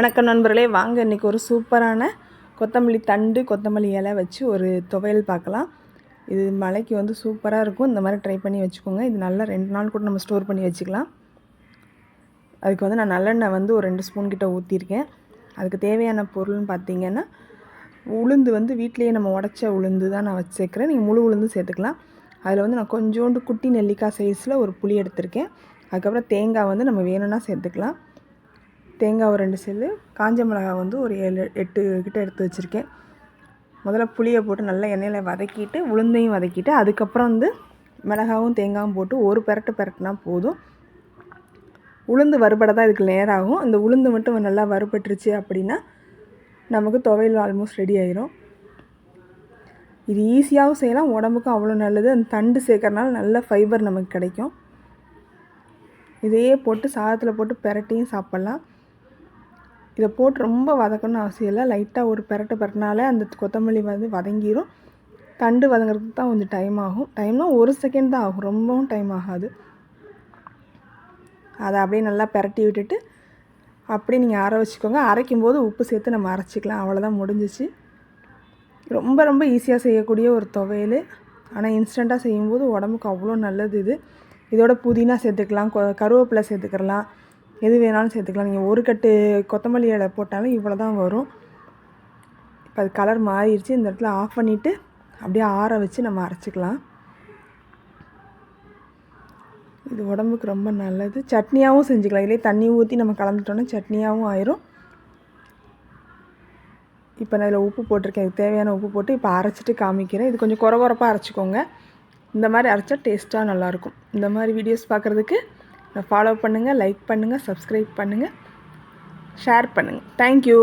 வணக்கம் நண்பர்களே, வாங்க இன்றைக்கி ஒரு சூப்பரான கொத்தமல்லி தண்டு கொத்தமல்லி இலை வச்சு ஒரு துவையல் பார்க்கலாம். இது மழைக்கு வந்து சூப்பராக இருக்கும். இந்த மாதிரி ட்ரை பண்ணி வச்சுக்கோங்க. இது நல்லா 2 நாள் கூட நம்ம ஸ்டோர் பண்ணி வச்சுக்கலாம். அதுக்கு வந்து நான் நல்லெண்ணெய் வந்து ஒரு 2 ஸ்பூன் கிட்ட ஊற்றிருக்கேன். அதுக்கு தேவையான பொருள்னு பார்த்தீங்கன்னா, உளுந்து வந்து வீட்டிலேயே நம்ம உடச்ச உளுந்து தான் நான் வச்சு சேர்க்குறேன். நீங்கள் முழு உளுந்து சேர்த்துக்கலாம். அதில் வந்து நான் கொஞ்சோண்டு குட்டி நெல்லிக்காய் சைஸில் ஒரு புளி எடுத்திருக்கேன். அதுக்கப்புறம் தேங்காய் வந்து நம்ம வேணும்னா சேர்த்துக்கலாம். தேங்காய் ஒரு 2 செல்லு, காஞ்ச மிளகாய் வந்து ஒரு 7 8 கிட்ட எடுத்து வச்சுருக்கேன். முதல்ல புளியை போட்டு நல்லா எண்ணெயில் வதக்கிட்டு உளுந்தையும் வதக்கிட்டு அதுக்கப்புறம் வந்து மிளகாவும் தேங்காயும் போட்டு ஒரு பெரட்டினா போதும். உளுந்து வறுபட தான் இதுக்கு நேராகும். அந்த உளுந்து மட்டும் நல்லா வறுபட்டுருச்சு அப்படின்னா நமக்கு துவையல் ஆல்மோஸ்ட் ரெடி ஆயிரும். இது ஈஸியாகவும் செய்யலாம், உடம்புக்கும் அவ்வளோ நல்லது. அந்த தண்டு சேர்க்கறனால நல்ல ஃபைபர் நமக்கு கிடைக்கும். இதையே போட்டு சாதத்தில் போட்டு பெரட்டியும் சாப்பிட்லாம். இதை போட்டு ரொம்ப வதக்கணும்னு அவசியம் இல்லை. லைட்டாக ஒரு பெரட்டினாலே அந்த கொத்தமல்லி வந்து வதங்கிடும். தண்டு வதங்கிறதுக்கு தான் கொஞ்சம் டைம் ஆகும். டைம்னா 1 செகண்ட் தான் ஆகும், ரொம்பவும் டைம் ஆகாது. அதை அப்படியே நல்லா பெரட்டி விட்டுட்டு அப்படியே நீங்கள் அரை வச்சுக்கோங்க. அரைக்கும்போது உப்பு சேர்த்து நம்ம அரைச்சிக்கலாம். அவ்வளோதான், முடிஞ்சிச்சு. ரொம்ப ரொம்ப ஈஸியாக செய்யக்கூடிய ஒரு துவையல். ஆனால் இன்ஸ்டண்ட்டாக செய்யும்போது உடம்புக்கு அவ்வளோ நல்லது இது. இதோட புதினா சேர்த்துக்கலாம், கருவேப்பிலை சேர்த்துக்கலாம், எது வேணாலும் சேர்த்துக்கலாம். நீங்கள் ஒரு கட்டு கொத்தமல்லி இலை போட்டாலும் இவ்வளோ தான் வரும். இப்போ அது கலர் மாறிடுச்சு. இந்த இடத்துல ஆஃப் பண்ணிவிட்டு அப்படியே ஆற வச்சு நம்ம அரைச்சிக்கலாம். இது உடம்புக்கு ரொம்ப நல்லது. சட்னியாகவும் செஞ்சுக்கலாம். இதிலே தண்ணி ஊற்றி நம்ம கலந்துட்டோன்னா சட்னியாகவும் ஆயிரும். இப்போ நான் இதில் உப்பு போட்டிருக்கேன். இதுக்கு தேவையான உப்பு போட்டு இப்போ அரைச்சிட்டு காமிக்கிறேன். இது கொஞ்சம் குறப்பாக அரைச்சிக்கோங்க. இந்த மாதிரி அரைச்சா டேஸ்ட்டாக நல்லாயிருக்கும். இந்த மாதிரி வீடியோஸ் பார்க்குறதுக்கு ஃபாலோ பண்ணுங்கள், லைக் பண்ணுங்கள், சப்ஸ்கிரைப் பண்ணுங்கள், ஷேர் பண்ணுங்கள். தேங்க்யூ.